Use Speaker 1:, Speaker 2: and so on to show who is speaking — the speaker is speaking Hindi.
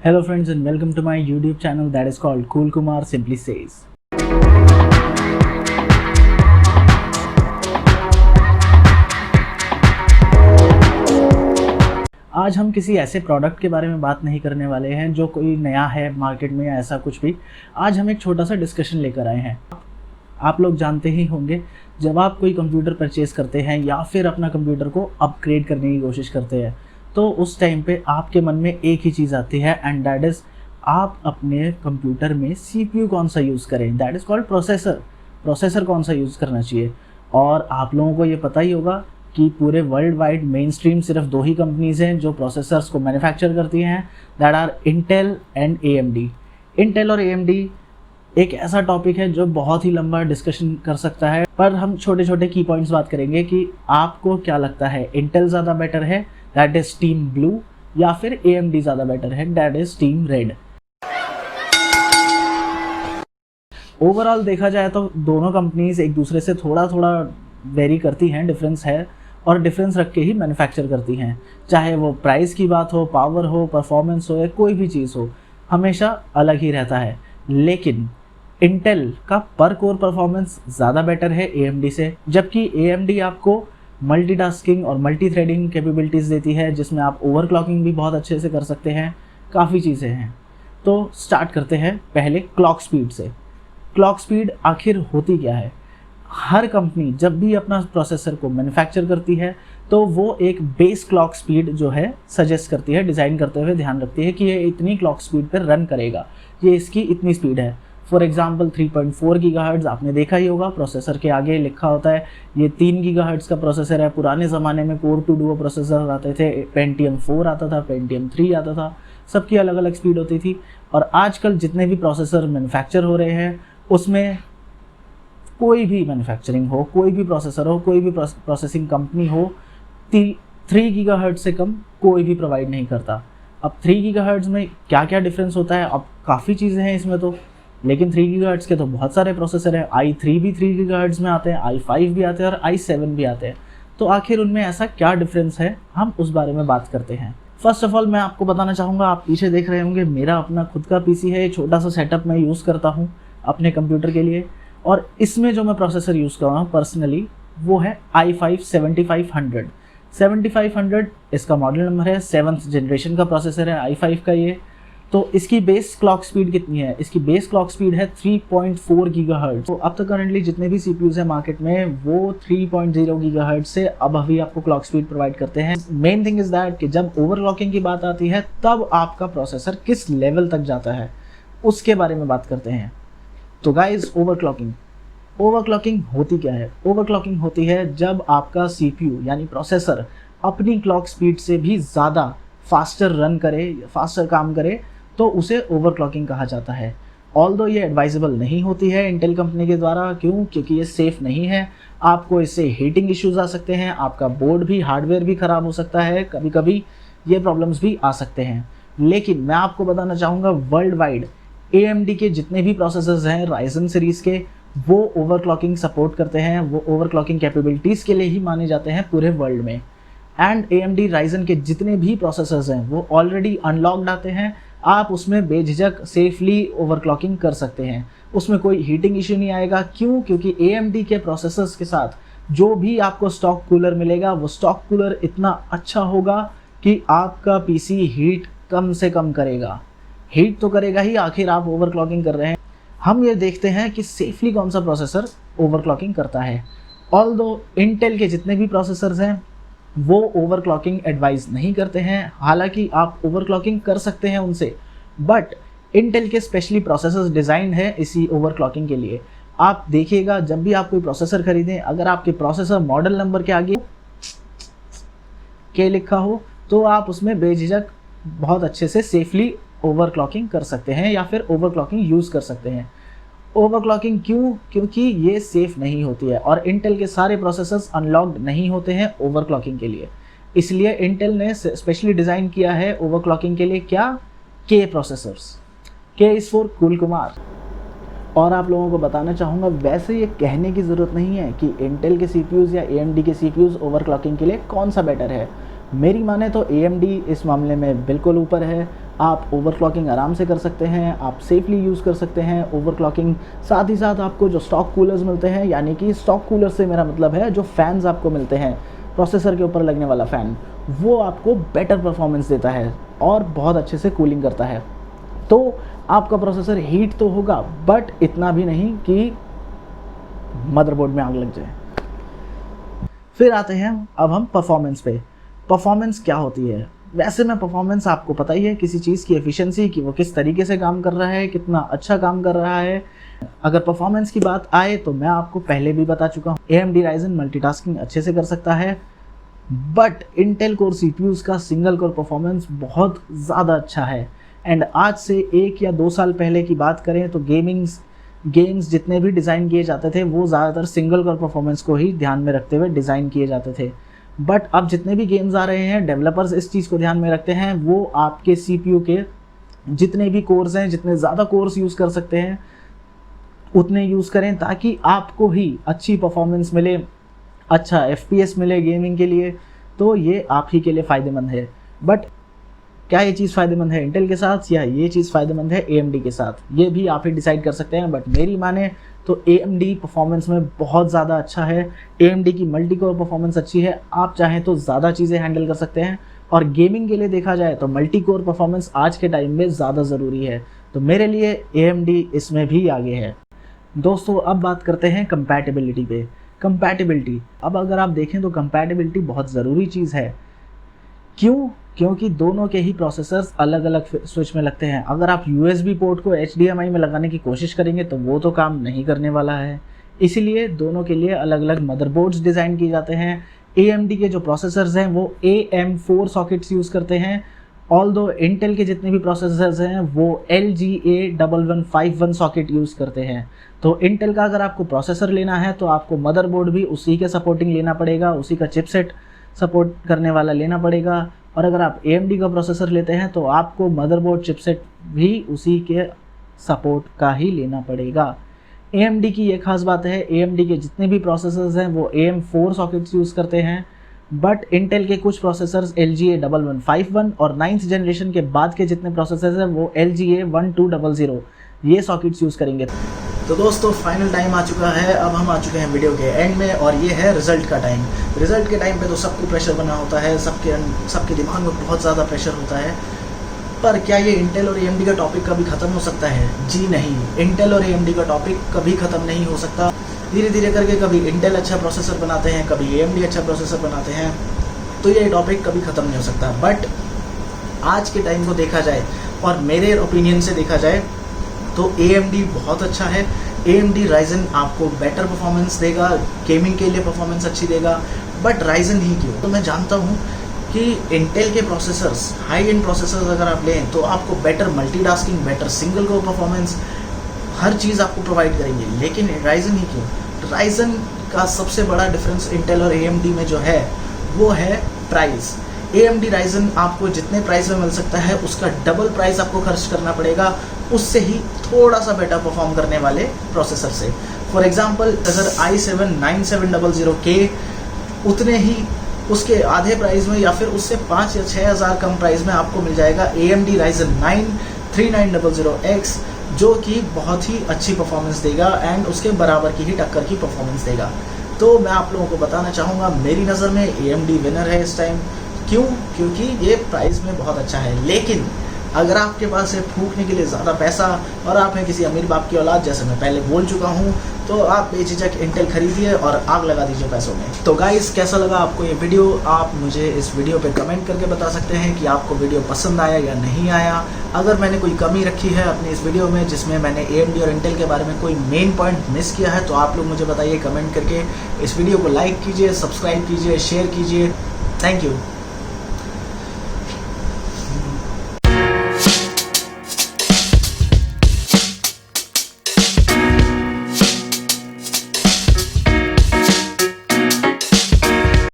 Speaker 1: Hello friends and welcome to my YouTube channel that is called Cool Kumar Simply Says. आज हम किसी ऐसे प्रोडक्ट के बारे में बात नहीं करने वाले हैं जो कोई नया है मार्केट में या ऐसा कुछ भी। आज हम एक छोटा सा डिस्कशन लेकर आए हैं। आप लोग जानते ही होंगे, जब आप कोई कंप्यूटर परचेज़ करते हैं या फिर अपना कंप्यूटर को अपग्रेड करने की कोशिश करते हैं तो उस टाइम पे आपके मन में एक ही चीज़ आती है एंड दैट इज़ आप अपने कंप्यूटर में CPU कौन सा यूज़ करें, दैट इज़ कॉल्ड प्रोसेसर कौन सा यूज़ करना चाहिए। और आप लोगों को ये पता ही होगा कि पूरे वर्ल्ड वाइड मेन स्ट्रीम सिर्फ दो ही कंपनीज़ हैं जो प्रोसेसर्स को मैन्युफैक्चर करती हैं, that are Intel and AMD। Intel और AMD एक ऐसा टॉपिक है जो बहुत ही लंबा डिस्कशन कर सकता है, पर हम छोटे छोटे की पॉइंट्स बात करेंगे कि आपको क्या लगता है, इंटेल ज़्यादा बेटर है दैट इज़ टीम ब्लू या फिर AMD ज़्यादा बेटर है that is team red. Overall देखा जाए तो दोनों कंपनीज एक दूसरे से थोड़ा थोड़ा वेरी करती हैं, डिफरेंस है और डिफरेंस रख के ही मैन्युफैक्चर करती हैं। चाहे वो प्राइस की बात हो, पावर हो, परफॉर्मेंस हो या कोई भी चीज़ हो, हमेशा अलग ही रहता है। लेकिन इंटेल का पर कोर परफॉर्मेंस ज़्यादा बेटर है AMD से, जबकि AMD आपको मल्टीटास्किंग और मल्टी थ्रेडिंग कैपेबिलिटीज़ देती है जिसमें आप ओवरक्लॉकिंग भी बहुत अच्छे से कर सकते हैं। काफ़ी चीज़ें हैं। तो स्टार्ट करते हैं पहले क्लॉक स्पीड से। क्लॉक स्पीड आखिर होती क्या है? हर कंपनी जब भी अपना प्रोसेसर को मैन्युफैक्चर करती है तो वो एक बेस क्लॉक स्पीड जो है सजेस्ट करती है, डिज़ाइन करते हुए ध्यान रखती है कि ये इतनी क्लॉक स्पीड पर रन करेगा, ये इसकी इतनी स्पीड है। फॉर एग्जांपल 3.4 गीगाहर्ट्ज़ आपने देखा ही होगा, प्रोसेसर के आगे लिखा होता है ये 3 गीगाहर्ट्ज़ का प्रोसेसर है। पुराने ज़माने में कोर 2 डुओ प्रोसेसर आते थे, पेंटियम 4 आता था, पेंटियम 3 आता था, सबकी अलग अलग स्पीड होती थी। और आजकल जितने भी प्रोसेसर मैन्युफैक्चर हो रहे हैं उसमें कोई भी मैन्युफैक्चरिंग हो, कोई भी प्रोसेसर हो, कोई भी प्रोसेसिंग कंपनी हो, 3 गीगाहर्ट्ज़ से कम कोई भी प्रोवाइड नहीं करता। अब 3 गीगाहर्ट्ज़ में क्या क्या डिफरेंस होता है? अब काफ़ी चीज़ें हैं इसमें तो, लेकिन 3 गीगाहर्ट्ज़ के तो बहुत सारे प्रोसेसर हैं। i3 भी 3 गीगाहर्ट्ज़ में आते हैं, i5 भी आते हैं और i7 भी आते हैं। तो आखिर उनमें ऐसा क्या डिफरेंस है, हम उस बारे में बात करते हैं। फर्स्ट ऑफ ऑल मैं आपको बताना चाहूँगा, आप पीछे देख रहे होंगे मेरा अपना खुद का PC है, छोटा सा सेटअप मैं यूज़ करता हूँ अपने कंप्यूटर के लिए। और इसमें जो मैं प्रोसेसर यूज़ कर रहा हूँ पर्सनली वो है i5 7500 इसका मॉडल नंबर है, 7th जनरेशन का प्रोसेसर है i5 का ये। तो इसकी बेस क्लॉक स्पीड कितनी है? इसकी बेस क्लॉक स्पीड है 3.4 गीगाहर्ट्ज़। तो अब तक करंटली जितने भी CPUs हैं मार्केट में वो 3.0 गीगाहर्ट्ज़ से अब अभी आपको क्लॉक स्पीड प्रोवाइड करते हैं। मेन थिंग इज़ दैट कि जब ओवरक्लॉकिंग की बात आती है तब आपका प्रोसेसर किस लेवल तक जाता है उसके बारे में बात करते हैं। तो गाइज, ओवरक्लॉकिंग होती क्या है? ओवरक्लॉकिंग होती है जब आपका CPU यानी प्रोसेसर अपनी क्लॉक स्पीड से भी ज़्यादा फास्टर रन करे, फास्टर काम करे, तो उसे ओवरक्लॉकिंग कहा जाता है। ऑल्दो ये एडवाइजेबल नहीं होती है इंटेल कंपनी के द्वारा। क्यों? क्योंकि ये सेफ़ नहीं है। आपको इससे हीटिंग इश्यूज़ आ सकते हैं, आपका बोर्ड भी, हार्डवेयर भी ख़राब हो सकता है, कभी कभी ये प्रॉब्लम्स भी आ सकते हैं। लेकिन मैं आपको बताना चाहूँगा, वर्ल्ड वाइड AMD के जितने भी प्रोसेसर्स हैं राइजन सीरीज़ के, वो ओवरक्लॉकिंग सपोर्ट करते हैं, वो ओवरक्लॉकिंग कैपेबिलिटीज़ के लिए ही माने जाते हैं पूरे वर्ल्ड में। एंड AMD राइजन के जितने भी प्रोसेसर्स हैं वो ऑलरेडी अनलॉक्ड आते हैं, आप उसमें बेझिझक सेफली ओवरक्लॉकिंग कर सकते हैं, उसमें कोई हीटिंग इशू नहीं आएगा। क्यों? क्योंकि AMD के प्रोसेसर्स के साथ जो भी आपको स्टॉक कूलर मिलेगा वो स्टॉक कूलर इतना अच्छा होगा कि आपका PC हीट कम से कम करेगा। हीट तो करेगा ही, आखिर आप ओवरक्लॉकिंग कर रहे हैं। हम ये देखते हैं कि सेफली कौन सा प्रोसेसर ओवरक्लॉकिंग करता है। ऑल्दो इंटेल के जितने भी प्रोसेसर्स हैं वो ओवरक्लॉकिंग एडवाइस नहीं करते हैं, हालांकि आप ओवरक्लॉकिंग कर सकते हैं उनसे, बट इंटेल के स्पेशली प्रोसेसर्स डिज़ाइन है इसी ओवरक्लॉकिंग के लिए। आप देखिएगा जब भी आप कोई प्रोसेसर खरीदें, अगर आपके प्रोसेसर मॉडल नंबर के आगे के लिखा हो तो आप उसमें बेझिझक बहुत अच्छे से सेफली ओवरक्लॉकिंग कर सकते हैं या फिर ओवरक्लॉकिंग यूज़ कर सकते हैं। ओवरक्लॉकिंग क्यों? क्योंकि ये सेफ़ नहीं होती है और इंटेल के सारे प्रोसेसर्स अनलॉक्ड नहीं होते हैं ओवरक्लॉकिंग के लिए। इसलिए इंटेल ने स्पेशली डिज़ाइन किया है ओवरक्लॉकिंग के लिए क्या? K processors. K is for cool Kumar. और आप लोगों को बताना चाहूँगा, वैसे ये कहने की ज़रूरत नहीं है कि इंटेल के CPUs या AMD के CPUs ओवरक्लॉकिंग के लिए कौन सा बेटर है। मेरी माने तो AMD इस मामले में बिल्कुल ऊपर है आप ओवरक्लॉकिंग आराम से कर सकते हैं, आप सेफली यूज़ कर सकते हैं ओवरक्लॉकिंग। साथ ही साथ आपको जो स्टॉक कूलर्स मिलते हैं, यानी कि स्टॉक कूलर से मेरा मतलब है जो फैंस आपको मिलते हैं, प्रोसेसर के ऊपर लगने वाला फ़ैन, वो आपको बेटर परफॉर्मेंस देता है और बहुत अच्छे से कूलिंग करता है। तो आपका प्रोसेसर हीट तो होगा, बट इतना भी नहीं कि मदरबोर्ड में आग लग जाए। फिर आते हैं अब हम परफॉर्मेंस पे। परफॉर्मेंस क्या होती है? वैसे में परफॉर्मेंस आपको पता ही है, किसी चीज़ की एफिशिएंसी कि वो किस तरीके से काम कर रहा है, कितना अच्छा काम कर रहा है। अगर परफॉर्मेंस की बात आए तो मैं आपको पहले भी बता चुका हूँ, AMD Ryzen मल्टीटास्किंग अच्छे से कर सकता है, बट इंटेल कोर CPUs का सिंगल कोर परफॉर्मेंस बहुत ज़्यादा अच्छा है। एंड आज से 1 या 2 साल पहले की बात करें तो गेम्स जितने भी डिज़ाइन किए जाते थे वो ज़्यादातर सिंगल कोर परफॉर्मेंस को ही ध्यान में रखते हुए डिज़ाइन किए जाते थे। बट अब जितने भी गेम्स आ रहे हैं, डेवलपर्स इस चीज़ को ध्यान में रखते हैं, वो आपके CPU के जितने भी कोर्स हैं, जितने ज़्यादा कोर्स यूज़ कर सकते हैं उतने यूज़ करें, ताकि आपको ही अच्छी परफॉर्मेंस मिले, अच्छा FPS मिले गेमिंग के लिए। तो ये आप ही के लिए फ़ायदेमंद है। बट क्या ये चीज़ फ़ायदेमंद है इंटेल के साथ या ये चीज़ फ़ायदेमंद है AMD के साथ, ये भी आप ही डिसाइड कर सकते हैं। बट मेरी माने तो AMD परफॉर्मेंस में बहुत ज़्यादा अच्छा है। AMD की मल्टी कोर परफॉर्मेंस अच्छी है, आप चाहें तो ज़्यादा चीज़ें हैंडल कर सकते हैं। और गेमिंग के लिए देखा जाए तो मल्टी कोर परफॉर्मेंस आज के टाइम में ज़्यादा ज़रूरी है, तो मेरे लिए AMD इसमें भी आगे है। दोस्तों अब बात करते हैं कंपैटिबिलिटी पे। कंपैटिबिलिटी, अब अगर आप देखें तो कंपैटिबिलिटी बहुत ज़रूरी चीज़ है। क्यों? क्योंकि दोनों के ही प्रोसेसर्स अलग अलग स्विच में लगते हैं। अगर आप USB पोर्ट को HDMI में लगाने की कोशिश करेंगे तो वो तो काम नहीं करने वाला है। इसीलिए दोनों के लिए अलग अलग मदरबोर्ड्स डिज़ाइन किए जाते हैं। AMD के जो प्रोसेसर्स हैं वो AM4 सॉकेट्स यूज़ करते हैं, ऑल्दो इंटेल के जितने भी प्रोसेसर्स हैं वो LGA1151 सॉकेट यूज़ करते हैं। तो इंटेल का अगर आपको प्रोसेसर लेना है तो आपको मदरबोर्ड भी उसी के सपोर्टिंग लेना पड़ेगा, उसी का चिपसेट सपोर्ट करने वाला लेना पड़ेगा। और अगर आप AMD का प्रोसेसर लेते हैं तो आपको मदरबोर्ड चिपसेट भी उसी के सपोर्ट का ही लेना पड़ेगा। AMD की ये खास बात है, AMD के जितने भी प्रोसेसर्स हैं वो AM4 सॉकेट्स यूज़ करते हैं, बट इंटेल के कुछ प्रोसेसर्स LGA1151 और 9th जनरेशन के बाद के जितने प्रोसेसर्स हैं वो LGA1200 ये सॉकेट्स यूज़ करेंगे। तो दोस्तों फाइनल टाइम आ चुका है, अब हम आ चुके हैं वीडियो के एंड में, और ये है रिज़ल्ट का टाइम। रिज़ल्ट के टाइम पे तो सबको प्रेशर बना होता है, सबके दिमाग में बहुत ज़्यादा प्रेशर होता है। पर क्या ये इंटेल और AMD का टॉपिक कभी ख़त्म हो सकता है? जी नहीं, इंटेल और AMD का टॉपिक कभी ख़त्म नहीं हो सकता। धीरे धीरे करके कभी इंटेल अच्छा प्रोसेसर बनाते हैं, कभी AMD अच्छा प्रोसेसर बनाते हैं, तो ये टॉपिक कभी ख़त्म नहीं हो सकता। बट आज के टाइम को देखा जाए और मेरे ओपिनियन से देखा जाए तो AMD बहुत अच्छा है। AMD Ryzen आपको बेटर परफॉर्मेंस देगा, गेमिंग के लिए परफॉर्मेंस अच्छी देगा। बट Ryzen ही क्यों? तो मैं जानता हूँ कि इंटेल के प्रोसेसर्स, हाई एंड प्रोसेसर्स अगर आप लें तो आपको better multitasking, better single core performance, हर चीज़ आपको प्रोवाइड करेंगे। लेकिन Ryzen ही क्यों? Ryzen का सबसे बड़ा डिफरेंस इंटेल और AMD में जो है वो है प्राइस। AMD Ryzen आपको जितने प्राइस में मिल सकता है उसका डबल प्राइस आपको खर्च करना पड़ेगा उससे ही थोड़ा सा बेटर परफॉर्म करने वाले प्रोसेसर से। फॉर एग्जांपल अगर i7-9700K उतने ही उसके आधे प्राइस में या फिर उससे 5 या 6 हज़ार कम प्राइस में आपको मिल जाएगा AMD Ryzen 9 3900X, जो कि बहुत ही अच्छी परफॉर्मेंस देगा एंड उसके बराबर की ही टक्कर की परफॉर्मेंस देगा। तो मैं आप लोगों को बताना चाहूँगा, मेरी नज़र में AMD विनर है इस टाइम। क्यों? क्योंकि ये प्राइस में बहुत अच्छा है। लेकिन अगर आपके पास है फूकने के लिए ज़्यादा पैसा और आप हैं किसी अमीर बाप की औलाद, जैसे मैं पहले बोल चुका हूँ, तो आप बेझिझक इंटेल खरीदिए और आग लगा दीजिए पैसों में। तो गाइस कैसा लगा आपको ये वीडियो? आप मुझे इस वीडियो पे कमेंट करके बता सकते हैं कि आपको वीडियो पसंद आया या नहीं आया। अगर मैंने कोई कमी रखी है अपनी इस वीडियो में जिसमें मैंने AMD और इंटेल के बारे में कोई मेन पॉइंट मिस किया है तो आप लोग मुझे बताइए कमेंट करके। इस वीडियो को लाइक कीजिए, सब्सक्राइब कीजिए, शेयर कीजिए। Thank you.